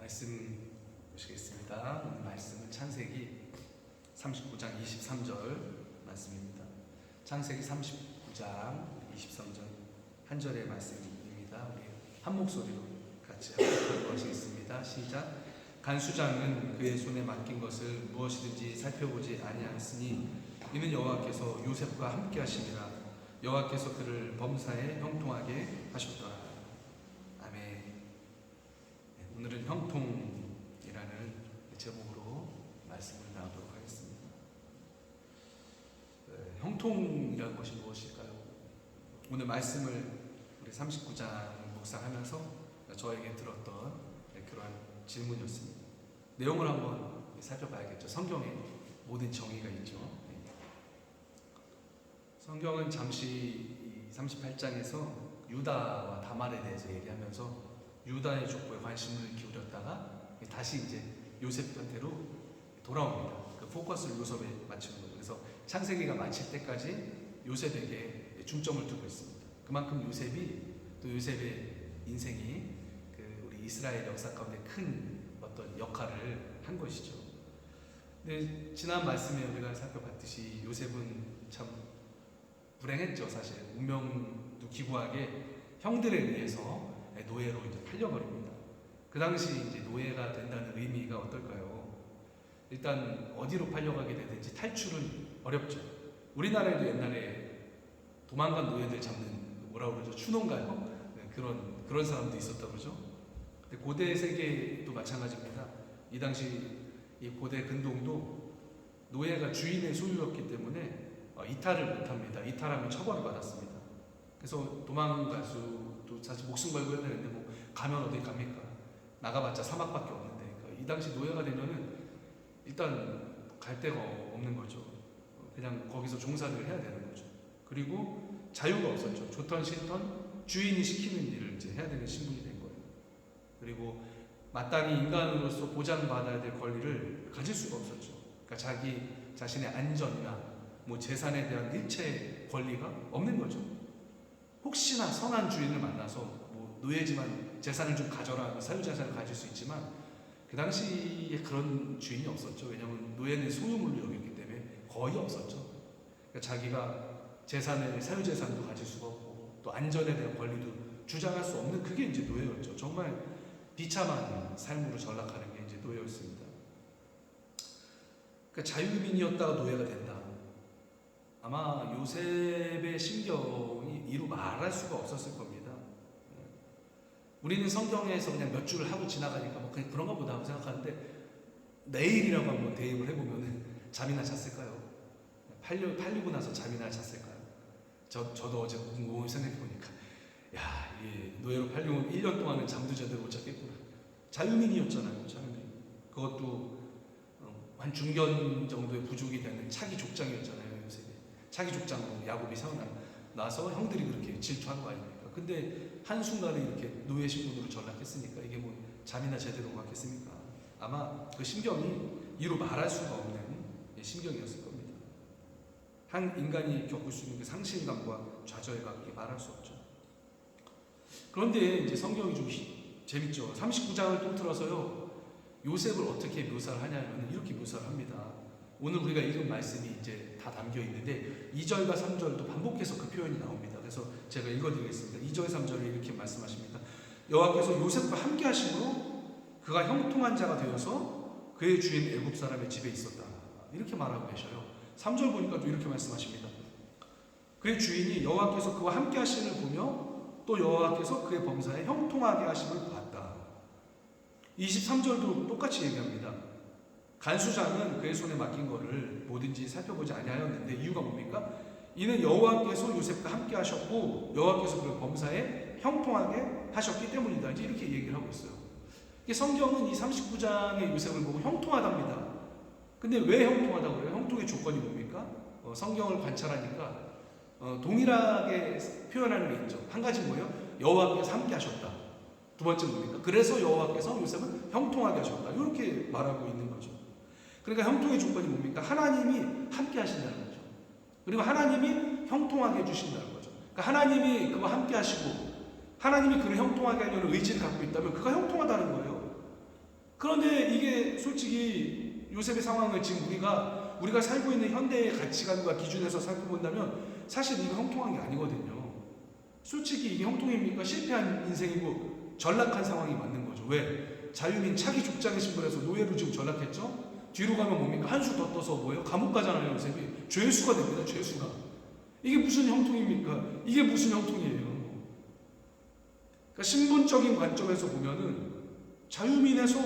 말씀 보시겠습니다. 오늘 말씀은 창세기 39장 23절 말씀입니다. 창세기 39장 23절 한 절의 말씀입니다. 우리 한 목소리로 같이 읽어보시겠습니다. 시작. 간수장은 그의 손에 맡긴 것을 무엇이든지 살펴보지 아니하였으니 이는 여호와께서 요셉과 함께 하심이라. 여호와께서 그를 범사에 형통하게 하셨더라. 아멘. 오늘은 형통이라는 제목으로 말씀을 나누도록 하겠습니다. 형통이라는 것이 무엇일까요? 오늘 말씀을 우리 39장 묵상하면서 저에게 들었던 그러한 질문이었습니다. 내용을 한번 살펴봐야겠죠. 성경에 모든 정의가 있죠. 성경은 잠시 38장에서 유다와 다말에 대해서 얘기하면서 유다의 족보에 관심을 기울였다가 다시 이제 요셉 편태로 돌아옵니다. 그 포커스를 요셉에 맞추는 거죠. 그래서 창세기가 마칠 때까지 요셉에게 중점을 두고 있습니다. 그만큼 요셉의 인생이 우리 이스라엘 역사 가운데 큰 어떤 역할을 한 것이죠. 근데 지난 말씀에 우리가 살펴봤듯이 요셉은 참 불행했죠. 사실 운명도 기구하게 형들에 의해서 노예로 이제 팔려버립니다. 그 당시 이제 노예가 된다는 의미가 어떨까요? 일단 어디로 팔려가게 되든지 탈출은 어렵죠. 우리나라에도 옛날에 도망간 노예들 잡는 뭐라고 그러죠? 추노인가요? 네, 그런 사람도 있었다고 그러죠. 근데 고대 세계도 마찬가지입니다. 이 당시 이 고대 근동도 노예가 주인의 소유였기 때문에 이탈을 못합니다. 이탈하면 처벌을 받았습니다. 그래서 도망갈 수도 사실 목숨 걸고 해야 되는데 뭐 가면 어디 갑니까? 나가봤자 사막밖에 없는데 그러니까 이 당시 노예가 되면은 일단 갈 데가 없는 거죠. 그냥 거기서 종사를 해야 되는 거죠. 그리고 자유가 없었죠. 좋던 싫던 주인이 시키는 일을 이제 해야 되는 신분이 된 거예요. 그리고 마땅히 인간으로서 보장받아야 될 권리를 가질 수가 없었죠. 그러니까 자기 자신의 안전이나 뭐 재산에 대한 일체 권리가 없는 거죠. 혹시나 선한 주인을 만나서 뭐 노예지만 재산을 좀 가져라, 사유재산을 가질 수 있지만 그 당시에 그런 주인이 없었죠. 왜냐하면 노예는 소유물로 여겼기 때문에 거의 없었죠. 그러니까 자기가 재산을 사유재산도 가질 수가 없고 또 안전에 대한 권리도 주장할 수 없는 그게 이제 노예였죠. 정말 비참한 삶으로 전락하는 게 이제 노예였습니다. 그러니까 자유민이었다가 노예가 된다. 아마 요셉의 심경이 이루 말할 수가 없었을 겁니다. 우리는 성경에서 그냥 몇 줄을 하고 지나가니까 뭐 그냥 그런가 보다 하고 생각하는데 내일이라고 한번 대입을 해보면 잠이나 잤을까요? 팔리고 나서 잠이나 잤을까요? 저도 어제 곰곰이 생각해보니까 야, 이 노예로 팔리면 1년 동안은 잠도 제대로 못 잤겠구나. 자유민이었잖아요. 자유민. 그것도 한 중견 정도의 부족이 되는 차기 족장이었잖아요. 차기 족장으로 야곱이 태어나서 형들이 그렇게 질투한 거 아닙니까? 근데 한순간에 이렇게 노예 신분으로 전락했으니까 이게 뭐 잠이나 제대로 갔겠습니까? 아마 그 심경이 이루 말할 수가 없는 심경이었을 겁니다. 한 인간이 겪을 수 있는 그 상실감과 좌절감이 말할 수 없죠. 그런데 이제 성경이 좀 재밌죠. 39장을 통틀어서요. 요셉을 어떻게 묘사를 하냐면 이렇게 묘사를 합니다. 오늘 우리가 읽은 말씀이 이제 다 담겨 있는데 2절과 3절도 반복해서 그 표현이 나옵니다. 그래서 제가 읽어드리겠습니다. 2절, 3절에 이렇게 말씀하십니다. 여호와께서 요셉과 함께 하심으로 그가 형통한 자가 되어서 그의 주인 애굽 사람의 집에 있었다. 이렇게 말하고 계셔요. 3절 보니까 또 이렇게 말씀하십니다. 그의 주인이 여호와께서 그와 함께 하심을 보며 또 여호와께서 그의 범사에 형통하게 하심을 봤다. 23절도 똑같이 얘기합니다. 간수장은 그의 손에 맡긴 것을 뭐든지 살펴보지 아니하였는데 이유가 뭡니까? 이는 여호와께서 요셉과 함께 하셨고 여호와께서 그를 범사에 형통하게 하셨기 때문이다. 이제 이렇게 얘기를 하고 있어요. 성경은 이 39장의 요셉을 보고 형통하답니다. 근데 왜 형통하다고 그래요? 형통의 조건이 뭡니까? 성경을 관찰하니까 동일하게 표현하는 게 있죠. 한 가지 뭐예요? 여호와께서 함께 하셨다. 두 번째 뭡니까? 그래서 여호와께서 요셉을 형통하게 하셨다. 이렇게 말하고 있는 거죠. 그러니까 형통의 조건이 뭡니까? 하나님이 함께 하신다는 거죠. 그리고 하나님이 형통하게 해주신다는 거죠. 그러니까 하나님이 그와 함께 하시고 하나님이 그를 형통하게 하려는 의지를 갖고 있다면 그가 형통하다는 거예요. 그런데 이게 솔직히 요셉의 상황을 지금 우리가 살고 있는 현대의 가치관과 기준에서 살펴본다면 사실 이거 형통한 게 아니거든요. 솔직히 이게 형통입니까? 실패한 인생이고 전락한 상황이 맞는 거죠. 왜? 자유민 차기 족장의 신분에서 노예로 지금 전락했죠? 뒤로 가면 뭡니까? 한 수 더 떠서 뭐예요? 감옥 가잖아요. 요셉이 죄수가 됩니다. 죄수가. 이게 무슨 형통입니까? 이게 무슨 형통이에요? 그러니까 신분적인 관점에서 보면은 자유민에서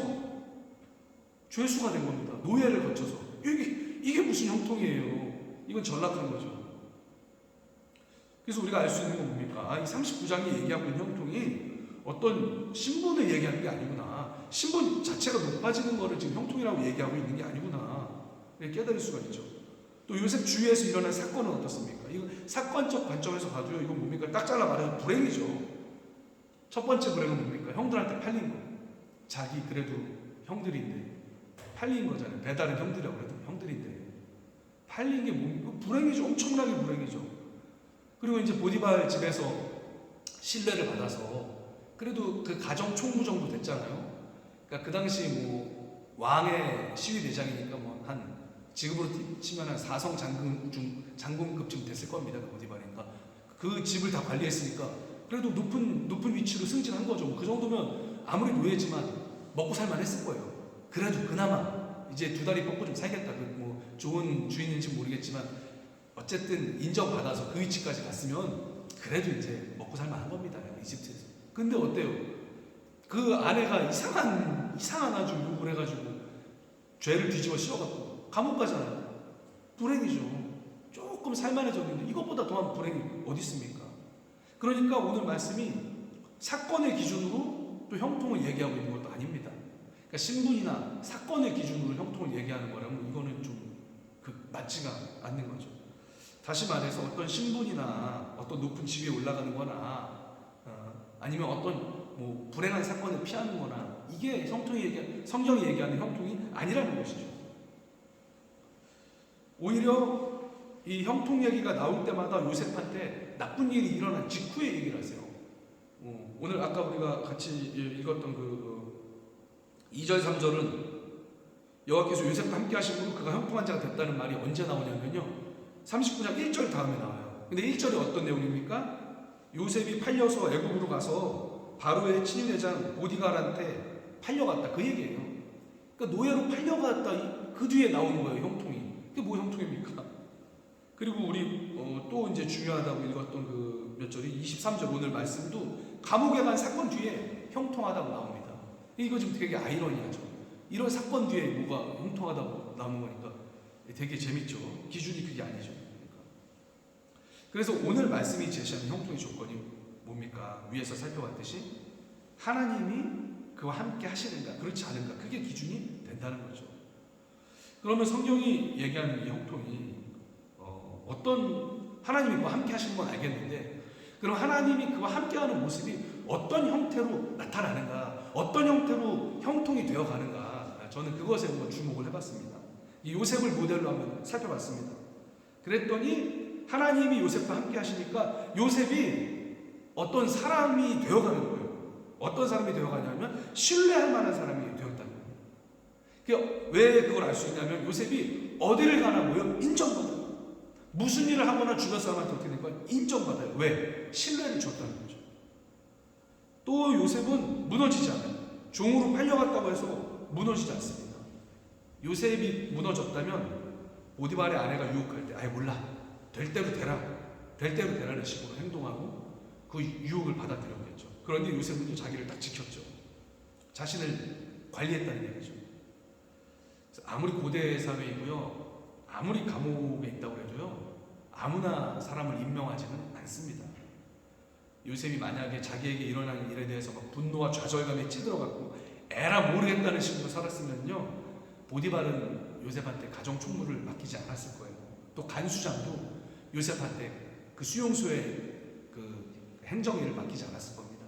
죄수가 된 겁니다. 노예를 거쳐서. 이게 무슨 형통이에요? 이건 전락한 거죠. 그래서 우리가 알 수 있는 건 뭡니까? 이 39장이 얘기하고 있는 형통이 어떤 신분을 얘기하는 게 아니구나. 신분 자체가 높아지는 거를 지금 형통이라고 얘기하고 있는 게 아니구나. 깨달을 수가 있죠. 또 요셉 주위에서 일어난 사건은 어떻습니까? 이거 사건적 관점에서 봐도요. 이건 뭡니까? 딱 잘라 말해서 불행이죠. 첫 번째 불행은 뭡니까? 형들한테 팔린 거. 자기 그래도 형들인데 팔린 거잖아요. 배달은 형들이라고 그래도 형들인데 팔린 게 뭡니까? 불행이죠. 엄청나게 불행이죠. 그리고 이제 보디발 집에서 신뢰를 받아서 그래도 그 가정 총무 정도 됐잖아요. 그러니까 그 당시 뭐 왕의 시위 대장이니까 뭐 한 지금으로 치면 한 4성 장군급쯤 됐을 겁니다. 그 보디발이니까 그 집을 다 관리했으니까 그래도 높은 위치로 승진한 거죠. 그 정도면 아무리 노예지만 먹고 살만 했을 거예요. 그래도 그나마 이제 두 다리 뻗고 좀 살겠다. 뭐 좋은 주인인지 모르겠지만 어쨌든 인정받아서 그 위치까지 갔으면 그래도 이제 먹고 살만한 겁니다. 이집트에서. 근데 어때요? 그 아내가 이상한 아주 욕을 해가지고 죄를 뒤집어 씌워갖고 감옥 가잖아요. 불행이죠. 조금 살만해졌는데 이것보다 더한 불행이 어디 있습니까? 그러니까 오늘 말씀이 사건의 기준으로 또 형통을 얘기하고 있는 것도 아닙니다. 그러니까 신분이나 사건의 기준으로 형통을 얘기하는 거라면 이거는 좀 맞지가 않는 거죠. 다시 말해서 어떤 신분이나 어떤 높은 지위에 올라가는 거나 아니면 어떤 뭐 불행한 사건을 피하는 거나 이게 성경이 얘기하는 형통이 아니라는 것이죠. 오히려 이 형통 얘기가 나올 때마다 요셉한테 나쁜 일이 일어난 직후에 얘기를 하세요. 오늘 아까 우리가 같이 읽었던 그 2절 3절은 여호와께서 요셉과 함께 하심으로 그가 형통한 자가 됐다는 말이 언제 나오냐면요. 39장 1절 다음에 나와요. 근데 1절이 어떤 내용입니까? 요셉이 팔려서 애굽으로 가서 바로의 친위대장 보디갈한테 팔려갔다. 그 얘기예요. 그러니까 노예로 팔려갔다. 그 뒤에 나오는 거예요. 형통이. 그게 뭐 형통입니까? 그리고 우리 또 이제 중요하다고 읽었던 그 몇 절이 23절 오늘 말씀도 감옥에 간 사건 뒤에 형통하다고 나옵니다. 이거 지금 되게 아이러니하죠. 이런 사건 뒤에 뭐가 형통하다고 나오는 거니까 되게 재밌죠. 기준이 그게 아니죠. 그래서 오늘 말씀이 제시하는 형통의 조건이 뭡니까? 위에서 살펴봤듯이 하나님이 그와 함께 하시는가 그렇지 않은가 그게 기준이 된다는 거죠. 그러면 성경이 얘기하는 이 형통이 어떤 하나님이 그와 함께 하시는 건 알겠는데 그럼 하나님이 그와 함께하는 모습이 어떤 형태로 나타나는가 어떤 형태로 형통이 되어가는가 저는 그것에 한번 주목을 해봤습니다. 이 요셉을 모델로 한번 살펴봤습니다. 그랬더니 하나님이 요셉과 함께 하시니까 요셉이 어떤 사람이 되어가는 거예요. 어떤 사람이 되어가냐면 신뢰할 만한 사람이 되었다는 거예요. 왜 그걸 알 수 있냐면 요셉이 어디를 가나 뭐요? 인정받아요. 무슨 일을 하거나 주변 사람한테 어떻게 될까요? 인정받아요. 왜? 신뢰를 줬다는 거죠. 또 요셉은 무너지지 않아요. 종으로 팔려갔다고 해서 무너지지 않습니다. 요셉이 무너졌다면 보디발의 아내가 유혹할 때 아예 몰라. 될 대로 되라. 될 대로 되라는 식으로 행동하고 그 유혹을 받아들였겠죠. 그런데 요셉은 또 자기를 딱 지켰죠. 자신을 관리했다는 얘기죠. 아무리 고대 사회이고요. 아무리 감옥에 있다고 해도요. 아무나 사람을 임명하지는 않습니다. 요셉이 만약에 자기에게 일어난 일에 대해서 막 분노와 좌절감에 찌들어갖고 에라 모르겠다는 식으로 살았으면요. 보디발은 요셉한테 가정 총무를 맡기지 않았을 거예요. 또 간수장도 요셉한테 그 수용소의 그 행정일을 맡기지 않았을 겁니다.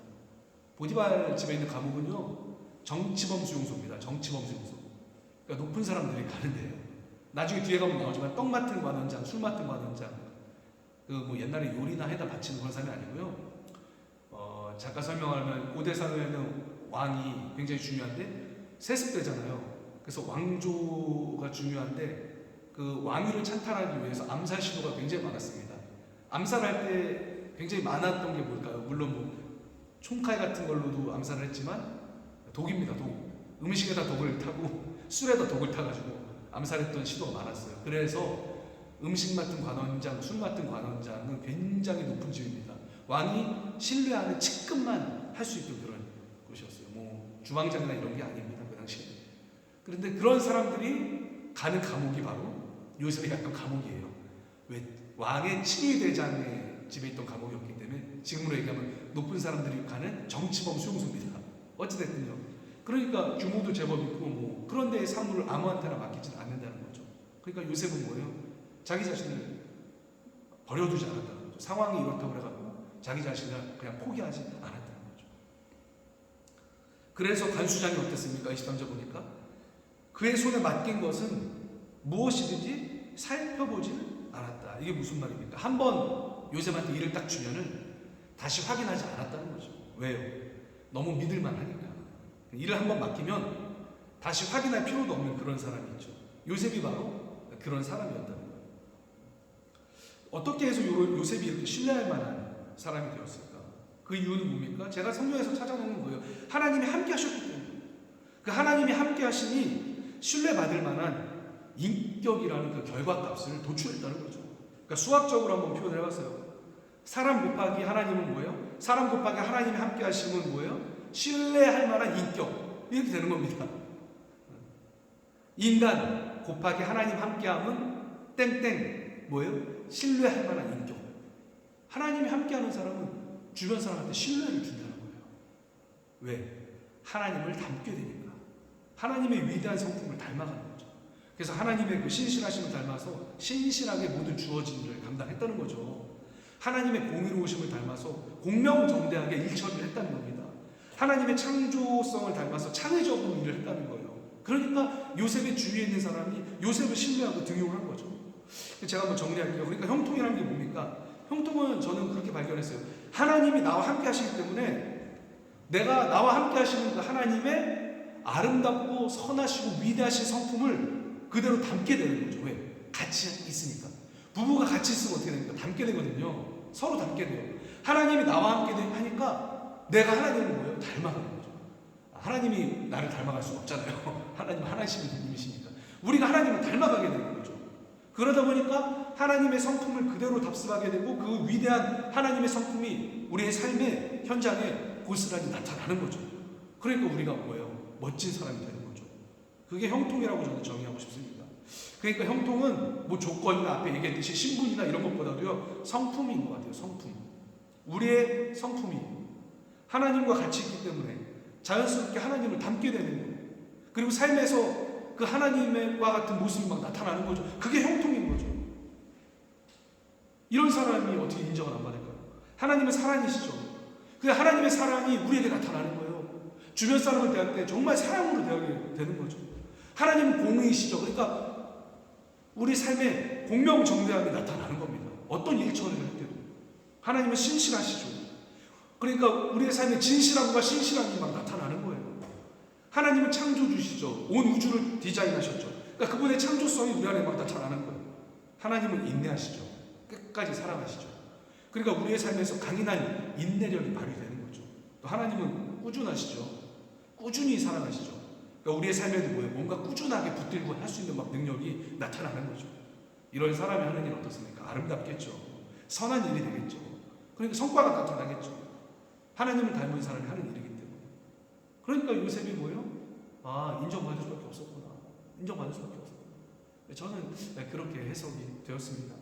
보디발 집에 있는 감옥은요. 정치범 수용소입니다. 정치범 수용소. 그러니까 높은 사람들이 가는 데예요. 나중에 뒤에 가면 나오지만 떡 맡은 관원장, 술 맡은 관원장, 그 뭐 옛날에 요리나 해다 바치는 그런 사람이 아니고요. 잠깐 설명하면 고대 사회에는 왕이 굉장히 중요한데 세습되잖아요. 그래서 왕조가 중요한데 그 왕위를 찬탈하기 위해서 암살 시도가 굉장히 많았습니다. 암살할 때 굉장히 많았던 게 뭘까요? 물론 뭐 총칼 같은 걸로도 암살을 했지만 독입니다. 독. 음식에다 독을 타고 술에다 독을 타가지고 암살했던 시도가 많았어요. 그래서 음식 맡은 관원장, 술 맡은 관원장은 굉장히 높은 지위입니다. 왕이 신뢰하는 측근만 할 수 있던 그런 곳이었어요. 뭐 주방장이나 이런 게 아닙니다. 그 당시에. 그런데 그런 사람들이 가는 감옥이 바로 요셉이 갔던 감옥이에요. 왜? 왕의 칭의대장의 집에 있던 감옥이었기 때문에 지금으로 얘기하면 높은 사람들이 가는 정치범 수용소입니다. 어찌됐든요. 그러니까 규모도 제법 있고 뭐 그런데 사물을 아무한테나 맡기지는 않는다는 거죠. 그러니까 요셉은 뭐예요? 자기 자신을 버려두지 않았다는 거죠. 상황이 이렇다고 해가지고 자기 자신을 그냥 포기하지 않았다는 거죠. 그래서 간수장이 어땠습니까? 23절 보니까 그의 손에 맡긴 것은 무엇이든지 살펴보지 않았다. 이게 무슨 말입니까? 한번 요셉한테 일을 딱 주면은 다시 확인하지 않았다는 거죠. 왜요? 너무 믿을만 하니까. 일을 한번 맡기면 다시 확인할 필요도 없는 그런 사람이 있죠. 요셉이 바로 그런 사람이었다는 거예요. 어떻게 해서 요셉이 이렇게 신뢰할 만한 사람이 되었을까? 그 이유는 뭡니까? 제가 성경에서 찾아내는 거예요. 하나님이 함께 하셨기 때문에. 그 하나님이 함께 하시니 신뢰받을 만한 인격이라는 그 결과값을 도출했다는 거죠. 그러니까 수학적으로 한번 표현을 해봤어요. 사람 곱하기 하나님은 뭐예요? 사람 곱하기 하나님이 함께 하시면 뭐예요? 신뢰할 만한 인격. 이렇게 되는 겁니다. 인간 곱하기 하나님 함께하면 땡땡 뭐예요? 신뢰할 만한 인격. 하나님이 함께하는 사람은 주변 사람한테 신뢰를 준다는 거예요. 왜? 하나님을 닮게 되니까. 하나님의 위대한 성품을 닮아가는 거죠. 그래서 하나님의 그 신실하심을 닮아서 신실하게 모든 주어진 일을 감당했다는 거죠. 하나님의 공의로우심을 닮아서 공명정대하게 일처리를 했다는 겁니다. 하나님의 창조성을 닮아서 창의적으로 일을 했다는 거예요. 그러니까 요셉의 주위에 있는 사람이 요셉을 신뢰하고 등용한 거죠. 제가 한번 정리할게요. 그러니까 형통이라는 게 뭡니까? 형통은 저는 그렇게 발견했어요. 하나님이 나와 함께 하시기 때문에 내가 나와 함께 하시는 그 하나님의 아름답고 선하시고 위대하신 성품을 그대로 담게 되는 거죠. 왜? 같이 있으니까. 부부가 같이 있으면 어떻게 됩니까? 닮게 되거든요. 서로 닮게 돼요. 하나님이 나와 함께 하니까 내가 하나님을 뭐예요? 닮아가는 거죠. 하나님이 나를 닮아갈 수는 없잖아요. 하나님 하나님이신 분이시니까. 우리가 하나님을 닮아가게 되는 거죠. 그러다 보니까 하나님의 성품을 그대로 답습하게 되고 그 위대한 하나님의 성품이 우리의 삶의 현장에 고스란히 나타나는 거죠. 그러니까 우리가 뭐예요? 멋진 사람이 되는 거죠. 그게 형통이라고 저는 정의하고 싶습니다. 그러니까 형통은 뭐 조건이나 앞에 얘기했듯이 신분이나 이런 것보다도요 성품인 것 같아요. 성품. 우리의 성품이 하나님과 같이 있기 때문에 자연스럽게 하나님을 닮게 되는 거예요. 그리고 삶에서 그 하나님과 같은 모습이 막 나타나는 거죠. 그게 형통인 거죠. 이런 사람이 어떻게 인정을 안 받을까요? 하나님은 사랑이시죠. 그 하나님의 사랑이 우리에게 나타나는 거예요. 주변 사람을 대할 때 정말 사랑으로 대하게 되는 거죠. 하나님은 공의이시죠. 그러니까 우리 삶에 공명정대하게 나타나는 겁니다. 어떤 일처리를 할 때도. 하나님은 신실하시죠. 그러니까 우리의 삶에 진실함과 신실함이 막 나타나는 거예요. 하나님은 창조주시죠. 온 우주를 디자인하셨죠. 그러니까 그분의 창조성이 우리 안에 막 나타나는 거예요. 하나님은 인내하시죠. 끝까지 사랑하시죠. 그러니까 우리의 삶에서 강인한 인내력이 발휘되는 거죠. 또 하나님은 꾸준하시죠. 꾸준히 사랑하시죠. 그러니까 우리의 삶에도 뭐예요? 뭔가 꾸준하게 붙들고 할 수 있는 막 능력이 나타나는 거죠. 이런 사람이 하는 일 어떻습니까? 아름답겠죠. 선한 일이 되겠죠. 그러니까 성과가 나타나겠죠. 하나님을 닮은 사람이 하는 일이기 때문에. 그러니까 요셉이 뭐예요? 인정받을 수밖에 없었구나. 인정받을 수밖에 없었구나. 저는 그렇게 해석이 되었습니다.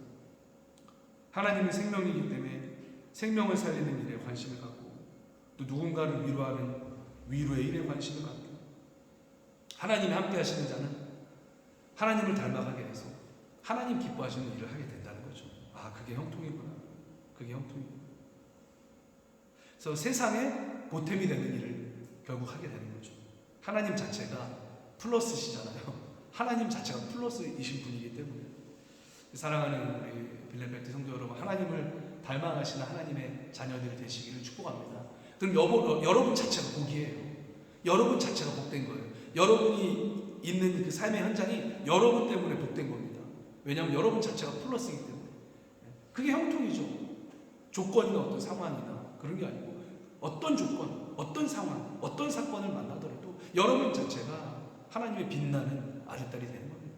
하나님은 생명이기 때문에 생명을 살리는 일에 관심을 갖고 또 누군가를 위로하는 위로의 일에 관심을 갖고 하나님이 함께 하시는 자는 하나님을 닮아가게 해서 하나님 기뻐하시는 일을 하게 된다는 거죠. 그게 형통이구나. 그게 형통이구나. 그래서 세상에 보탬이 되는 일을 결국 하게 되는 거죠. 하나님 자체가 플러스시잖아요. 하나님 자체가 플러스이신 분이기 때문에. 사랑하는 우리 빌레벨트 성도 여러분, 하나님을 닮아가시는 하나님의 자녀들이 되시기를 축복합니다. 그럼 여러분 자체가 복이에요. 여러분 자체가 복된 거예요. 여러분이 있는 그 삶의 현장이 여러분 때문에 복된 겁니다. 왜냐하면 여러분 자체가 플러스이기 때문에. 그게 형통이죠. 조건이나 어떤 상황이나 그런 게 아니고 어떤 조건, 어떤 상황, 어떤 사건을 만나더라도 여러분 자체가 하나님의 빛나는 아들딸이 되는 겁니다.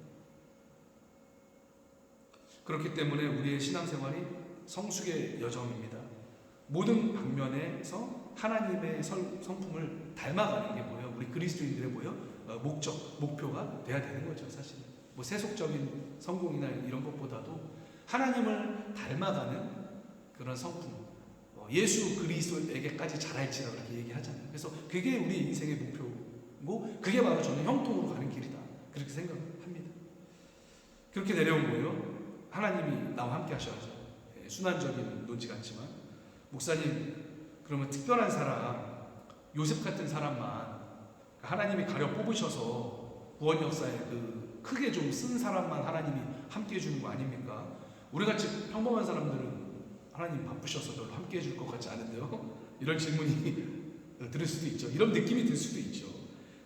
그렇기 때문에 우리의 신앙생활이 성숙의 여정입니다. 모든 방면에서 하나님의 성품을 닮아가는 게 뭐예요? 우리 그리스도인들의 뭐예요? 목표가 돼야 되는 거죠, 사실. 뭐 세속적인 성공이나 이런 것보다도 하나님을 닮아가는 그런 성품, 예수 그리스도에게까지 자랄지라고 이렇게 얘기하잖아요. 그래서 그게 우리 인생의 목표고, 그게 바로 저는 형통으로 가는 길이다, 그렇게 생각합니다. 그렇게 내려온 거예요. 하나님이 나와 함께 하셔야죠. 순환적인 논지 같지만, 목사님 그러면 특별한 사람, 요셉 같은 사람만 하나님이 가려 뽑으셔서 구원 역사에 그 크게 좀 쓴 사람만 하나님이 함께 해주는 거 아닙니까? 우리같이 평범한 사람들은 하나님 바쁘셔서 별로 함께 해줄 것 같지 않은데요? 이런 질문이 들을 수도 있죠. 이런 느낌이 들 수도 있죠.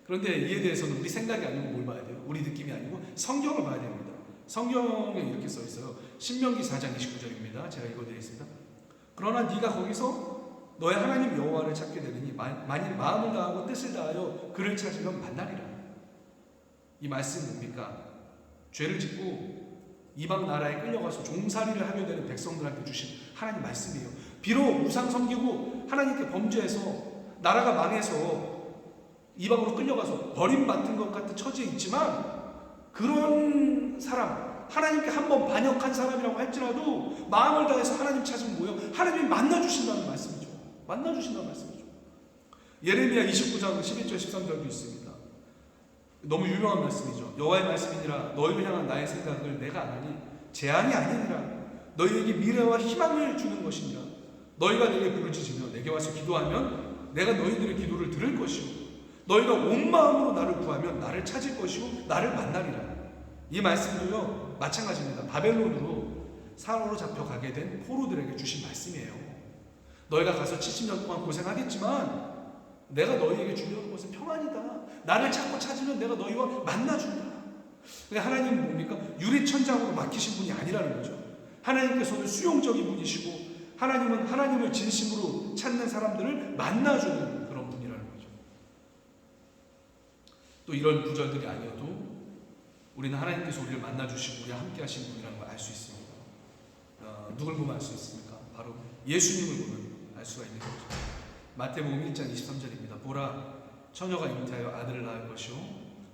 그런데 이에 대해서는 우리 생각이 아니고 뭘 봐야 돼요? 우리 느낌이 아니고 성경을 봐야 됩니다. 성경에 이렇게 써 있어요. 신명기 4장 29절입니다. 제가 읽어드리겠습니다. 그러나 네가 거기서 너의 하나님 여호와를 찾게 되느니 만일 마음을 다하고 뜻을 다하여 그를 찾으면 만나리라. 이 말씀은 뭡니까? 죄를 짓고 이방 나라에 끌려가서 종살이를 하게 되는 백성들한테 주신 하나님 말씀이에요. 비록 우상 섬기고 하나님께 범죄해서 나라가 망해서 이방으로 끌려가서 버림받은 것 같은 처지에 있지만, 그런 사람, 하나님께 한번 반역한 사람이라고 할지라도 마음을 다해서 하나님 찾으면 뭐예요? 하나님이 만나주신다는 말씀이죠. 만나주신다는 말씀이죠. 예레미야 29장 11절 13절도 있습니다. 너무 유명한 말씀이죠. 여호와의 말씀이니라 너희를 향한 나의 생각을 내가 아나니 재앙이 아니니라. 너희에게 미래와 희망을 주는 것이니라. 너희가 내게 부르짖으며 내게 와서 기도하면 내가 너희들의 기도를 들을 것이요 너희가 온 마음으로 나를 구하면 나를 찾을 것이요 나를 만나리라. 이 말씀도요 마찬가지입니다. 바벨론으로 사로로 잡혀가게 된 포로들에게 주신 말씀이에요. 너희가 가서 70년 동안 고생하겠지만 내가 너희에게 주려는 것은 평안이다. 나를 찾고 찾으면 내가 너희와 만나준다. 그러니까 하나님은 뭡니까? 유리천장으로 막히신 분이 아니라는 거죠. 하나님께서는 수용적인 분이시고, 하나님은 하나님을 진심으로 찾는 사람들을 만나주는 그런 분이라는 거죠. 또 이런 구절들이 아니어도 우리는 하나님께서 우리를 만나주시고 우리와 함께 하시는 분이라는 걸 알 수 있습니다. 누굴 보면 알 수 있습니까? 바로 예수님을 보면 알 수가 있는 거죠. 마태복음 1장 23절입니다. 보라, 처녀가 잉태하여 아들을 낳을 것이요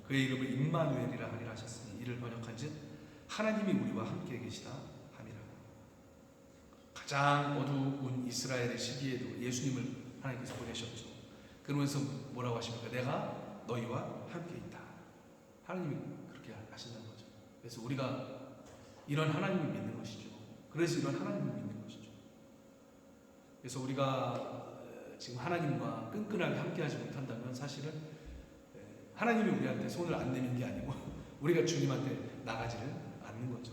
그의 이름을 임마누엘이라 하리라 하셨으니 이를 번역한즉 하나님이 우리와 함께 계시다 함이라. 가장 어두운 이스라엘의 시기에도 예수님을 하나님께서 보내셨죠. 그러면서 뭐라고 하십니까? 내가 너희와 함께 있다. 하나님이 그렇게 하신다는 거죠. 그래서 우리가 이런 하나님을 믿는 것이죠. 그래서 이런 하나님을 믿는 것이죠. 그래서 우리가 지금 하나님과 끈끈하게 함께하지 못한다면 사실은 하나님이 우리한테 손을 안 내민 게 아니고 우리가 주님한테 나가지를 않는 거죠.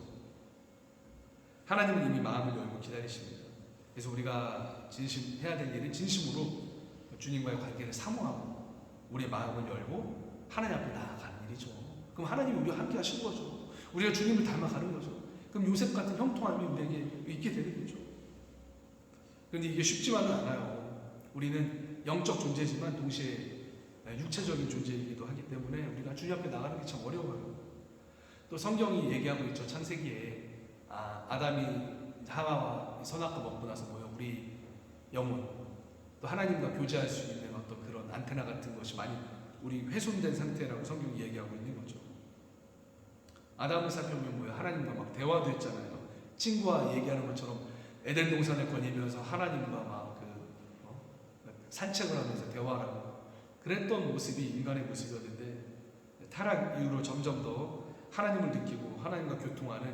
하나님은 이미 마음을 열고 기다리십니다. 그래서 우리가 해야 될 일은 진심으로 주님과의 관계를 사모하고 우리의 마음을 열고 하나님 앞에 나아가는 일이죠. 그럼 하나님이 우리와 함께 하시는 거죠. 우리가 주님을 닮아가는 거죠. 그럼 요셉 같은 형통함이 우리에게 있게 되는 거죠. 그런데 이게 쉽지만은 않아요. 우리는 영적 존재지만 동시에 육체적인 존재이기도 하기 때문에 우리가 주님 앞에 나가는 게 참 어려워요. 또 성경이 얘기하고 있죠. 창세기에 아담이 하와와 선악과 먹고 나서 뭐요? 우리 영혼, 또 하나님과 교제할 수 있는 어떤 그런 안테나 같은 것이 많이 우리 훼손된 상태라고 성경이 얘기하고 있는 거죠. 아담을 살펴보면 뭐예요? 하나님과 막 대화도 했잖아요. 친구와 얘기하는 것처럼 에덴 동산을 거니면서 하나님과 막 산책을 하면서 대화하고 그랬던 모습이 인간의 모습이었는데, 타락 이후로 점점 더 하나님을 느끼고 하나님과 교통하는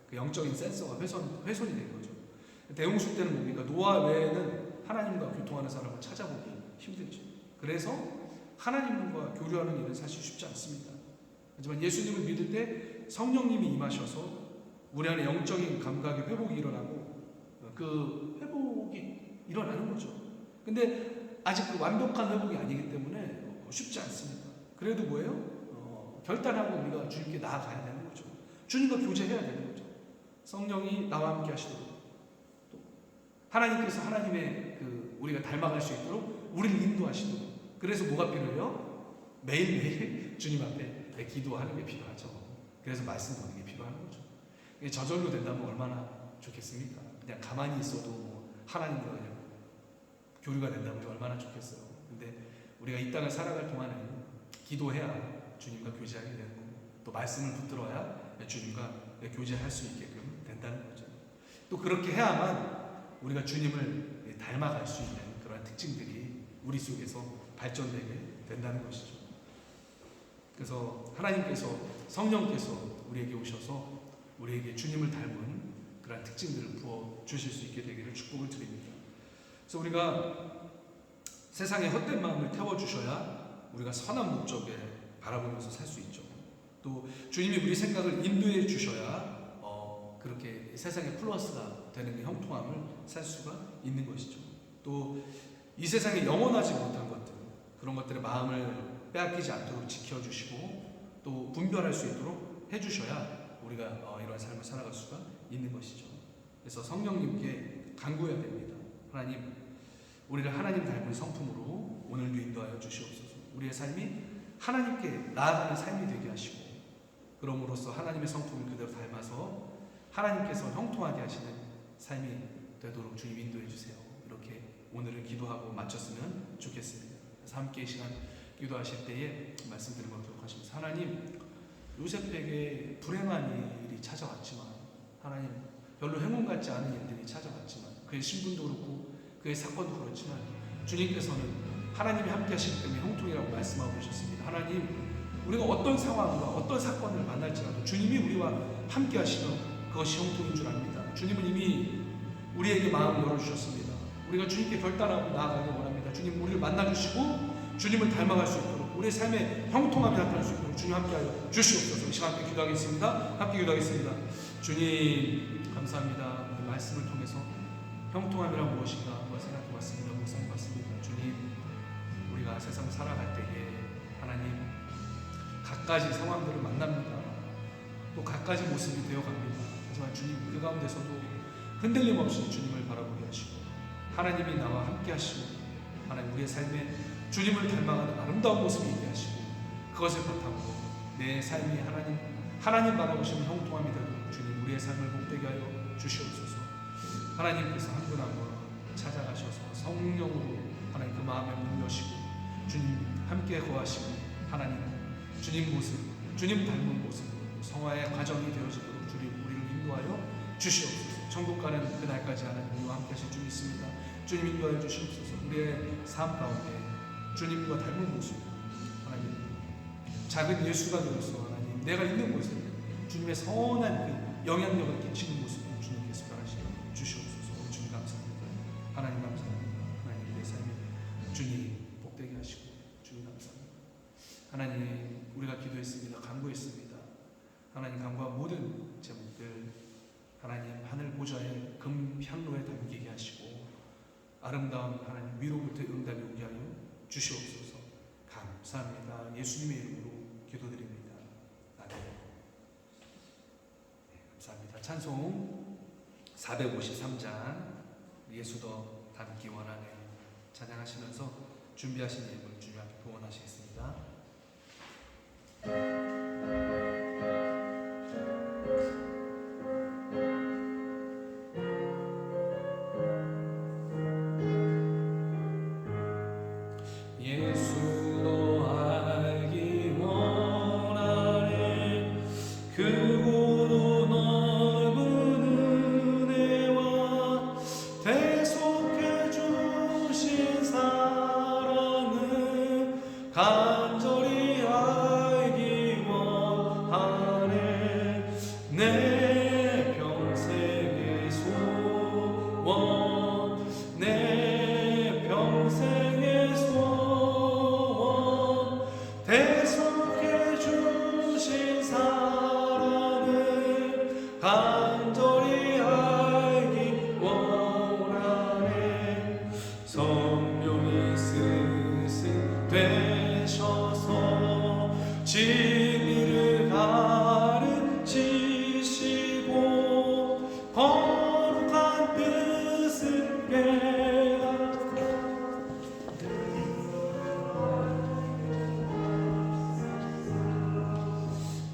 그 영적인 센서가 훼손이 된 거죠. 대홍수 때는 뭡니까? 노아 외에는 하나님과 교통하는 사람을 찾아보기 힘들죠. 그래서 하나님과 교류하는 일은 사실 쉽지 않습니다. 하지만 예수님을 믿을 때 성령님이 임하셔서 우리 안에 영적인 감각의 회복이 일어나고 그 회복이 일어나는 거죠. 근데 아직 그 완벽한 회복이 아니기 때문에 쉽지 않습니다. 그래도 뭐예요? 결단하고 우리가 주님께 나아가야 되는 거죠. 주님과 교제해야 되는 거죠. 성령이 나와 함께 하시도록, 또 하나님께서 하나님의 우리가 닮아갈 수 있도록 우리를 인도하시도록. 그래서 뭐가 필요해요? 매일매일 주님 앞에 기도하는 게 필요하죠. 그래서 말씀 듣는 게 필요한 거죠. 저절로 된다면 얼마나 좋겠습니까? 그냥 가만히 있어도 뭐 하나님과 그냥 교류가 된다면 얼마나 좋겠어요. 근데 우리가 이 땅을 살아갈 동안은 기도해야 주님과 교제하게 되고, 또 말씀을 붙들어야 주님과 교제할 수 있게끔 된다는 거죠. 또 그렇게 해야만 우리가 주님을 닮아갈 수 있는 그런 특징들이 우리 속에서 발전되게 된다는 것이죠. 그래서 하나님께서, 성령께서 우리에게 오셔서 우리에게 주님을 닮은 그런 특징들을 부어 주실 수 있게 되기를 축복을 드립니다. 그래서 우리가 세상의 헛된 마음을 태워주셔야 우리가 선한 목적에 바라보면서 살 수 있죠. 또 주님이 우리 생각을 인도해 주셔야 그렇게 세상의 플러스가 되는 형통함을 살 수가 있는 것이죠. 또 이 세상에 영원하지 못한 것들, 그런 것들의 마음을 빼앗기지 않도록 지켜주시고 또 분별할 수 있도록 해주셔야 우리가 이러한 삶을 살아갈 수가 있는 것이죠. 그래서 성령님께 간구해야 됩니다. 하나님, 우리를 하나님 닮은 성품으로 오늘도 인도하여 주시옵소서. 우리의 삶이 하나님께 나아가는 삶이 되게 하시고, 그럼으로써 하나님의 성품을 그대로 닮아서 하나님께서 형통하게 하시는 삶이 되도록 주님 인도해 주세요. 이렇게 오늘은 기도하고 마쳤으면 좋겠습니다. 그래서 함께 이 시간 기도하실 때에 말씀 드린 걸 기억하시면서, 하나님, 요셉에게 불행한 일이 찾아왔지만, 하나님, 별로 행운 같지 않은 일들이 찾아왔지만, 그의 신분도 그렇고 그의 사건도 그렇지만 주님께서는 하나님이 함께 하시기 때문에 형통이라고 말씀하고 계셨습니다. 하나님, 우리가 어떤 상황과 어떤 사건을 만날지라도 주님이 우리와 함께 하시면 그것이 형통인 줄 압니다. 주님은 이미 우리에게 마음을 열어주셨습니다. 우리가 주님께 결단하고 나아가길 원합니다. 주님, 우리를 만나주시고 주님을 닮아갈 수 있도록, 우리의 삶에 형통함이 나타날 수 있도록 주님 함께하여 주시옵소서. 이 시간 함께 기도하겠습니다. 함께 기도하겠습니다. 주님, 감사합니다. 그 말씀을 통해서 형통함이란 무엇인가 한번 생각해봤습니다. 묵상해봤습니다. 주님, 우리가 세상을 살아갈 때에 하나님, 갖가지 상황들을 만납니다. 또 갖가지 모습이 되어갑니다. 하지만 주님, 그 가운데서도 흔들림 없이 주님을 바라보게 하시고, 하나님이 나와 함께 하시고, 하나님, 우리의 삶에 주님을 닮아가는 아름다운 모습이 있게 하시고, 그것을 바탕으로 내 삶이 하나님 바라보시는 형통함이 되도록 주님, 우리의 삶을 복되게 하여 주시옵소서. 하나님께서 한 분 한 분 찾아가셔서 성령으로 하나님 그 마음에 문을 여시고 주님 함께 거하시고, 하나님 주님 모습, 주님 닮은 모습, 성화의 과정이 되어지도록 주님 우리를 인도하여 주시옵소서. 천국 가는 그날까지 하나님 우리와 함께 하실 줄 믿습니다. 주님 인도하여 주시옵소서. 우리의 삶 가운데 주님과 닮은 모습, 하나님 작은 예수가 되어서 하나님 내가 있는 곳에 주님의 선한 그 영향력을 끼치는 모습을 주님께서 변하시여 주시옵소서. 주님 감사합니다. 하나님 감사합니다. 하나님 내 삶에 주님 복되게 하시고 주님 감사합니다. 하나님, 우리가 기도했습니다. 간구했습니다. 하나님, 간구한 모든 제목들 하나님 하늘 보좌의 금향로에 담기게 하시고 아름다운 하나님 위로부터 응답이 오게 하여 주시옵소서. 감사합니다. 예수님의 이름으로 기도드립니다. 아멘. 네, 감사합니다. 찬송 453장 예수 더 닮기 원하네 찬양하시면서 준비하신 예물 주님 앞에 봉헌하시겠습니다. 간절히 알기 원하네. 내 평생의 소원, 내 평생의 소원, 대속해 주신 사랑을 간절히 알기 원하네. 성령이 스승 되셔서 진리를 가르치시고 거룩한 뜻을 깨닫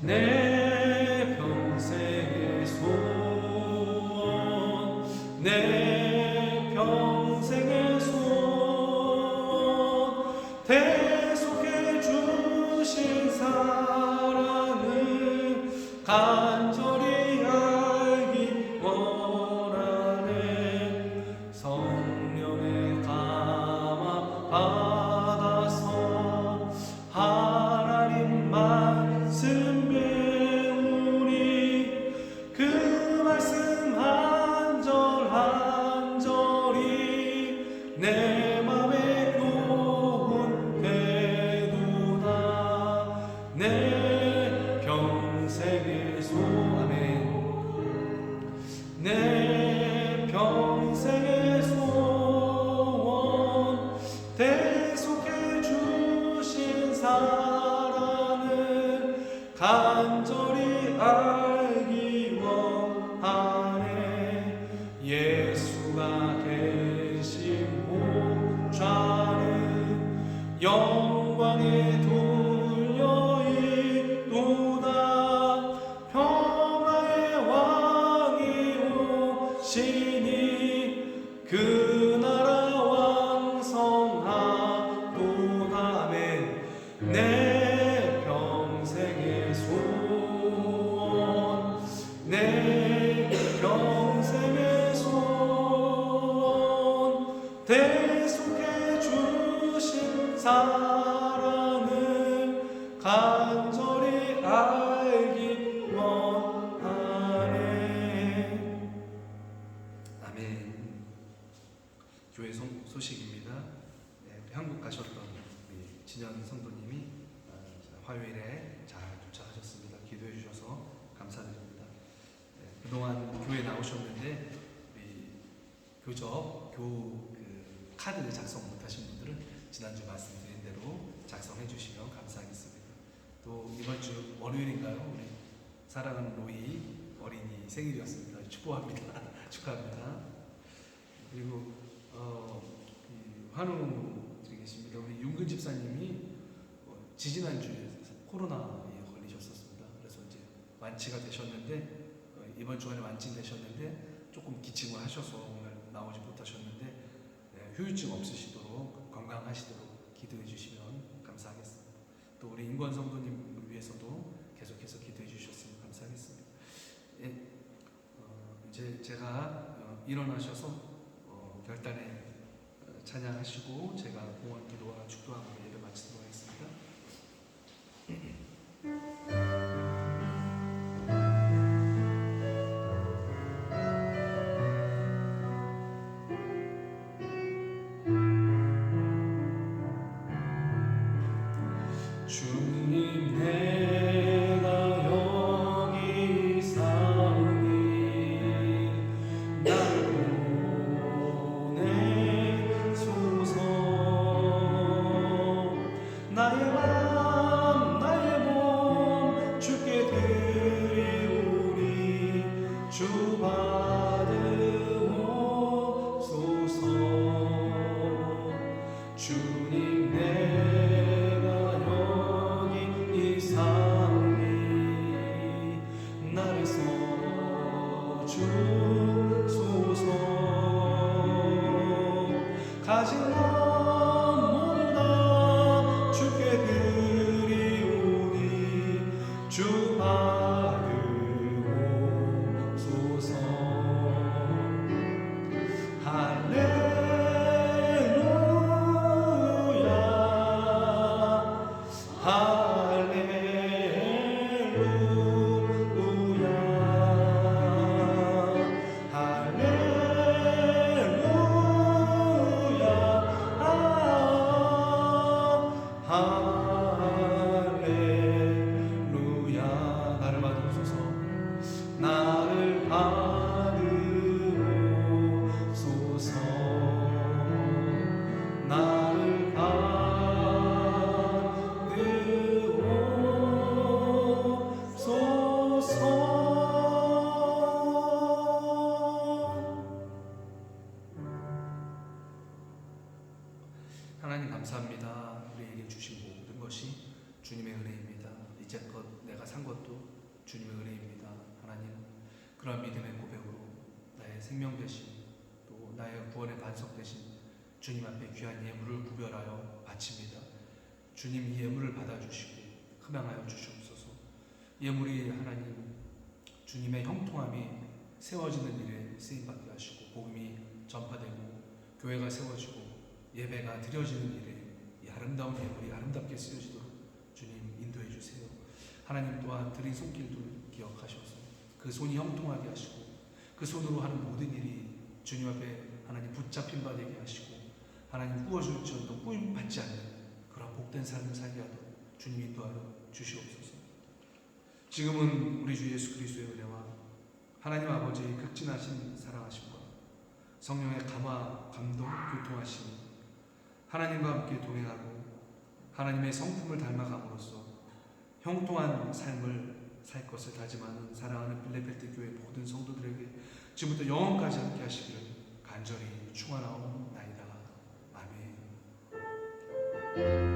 내 평생의 소원 내 평생의 소원 대속해 주신 사랑을 간절히 알기 원하네 성령의 감화 받아서 하나님 말씀 배우니 그 말씀 한 절 한 절이 내 맘에 교훈 되도다 내 평생의 소원 내 평생의 소원 대속해 주신 사랑을 간절히 알기 원하네 예수가 계신 목좌는 영광에 돌려 있도다 평화의 왕이 오시니 그 나라 왕성하도다 아멘 내 평생의 소원 내 평생의 소원 대속해 주신 사랑을 간절히 알기 원하네 아멘. 교회 소식입니다. 네, 한국 가셨던 우리 진현 성도님이 화요일에 잘 도착하셨습니다. 기도해 주셔서 감사드립니다. 네, 그동안 교회 나오셨는데 우리 그 카드 작성 못하신 분들은 지난주 말씀드린 대로 작성해 주시면 감사하겠습니다. 또 이번 주 월요일인가요? 우리 사랑하는 로이 어린이 생일이었습니다. 축복합니다. 축하합니다. 그리고 환우 드리겠습니다. 우리 윤근 집사님이 지지난주에 코로나에 걸리셨었습니다. 그래서 이제 완치가 되셨는데 이번 주간에 완치되셨는데 조금 기침을 하셔서 오늘 나오지 못하셨는데 후유증 없으시도록 건강하시도록 기도해 주시면 감사하겠습니다. 또 우리 인권 성도님을 위해서도 계속해서 기도해 주셨으면 감사하겠습니다. 예, 이제 제가 일어나셔서 별단에 찬양하시고 제가 공원 기도와 축도하고 예배 마치도록 하겠습니다. 주님 내가 여기 사오니 날 보내소서 이제껏 내가 산 것도 주님의 은혜입니다. 하나님, 그러한 믿음의 고백으로 나의 생명 대신 또 나의 구원의 반석 대신 주님 앞에 귀한 예물을 구별하여 바칩니다. 주님 이 예물을 받아주시고 흠양하여 주시옵소서. 예물이 하나님 주님의 형통함이 세워지는 일에 쓰임받게 하시고 복음이 전파되고 교회가 세워지고 예배가 드려지는 일에 이 아름다운 예물이 아름답게 쓰여지도록 주님 인도해 주세요. 하나님 또한 드린 손길도 기억하셔서 그 손이 형통하게 하시고 그 손으로 하는 모든 일이 주님 앞에 하나님 붙잡힌 바 되게 하시고 하나님 꾸어줄지언정 꾸임받지 않는 그런 복된 삶을 살게 하도록 주님 인도하여 주시옵소서. 지금은 우리 주 예수 그리스도의 은혜와 하나님 아버지의 극진하신 사랑하심과 성령의 감화, 감동, 교통하심이 하나님과 함께 동행하고 하나님의 성품을 닮아감으로써 형통한 삶을 살 것을 다짐하는 사랑하는 빌레벨트 교회 모든 성도들에게 지금부터 영원까지 함께 하시기를 간절히 축원하옵나이다. 아멘.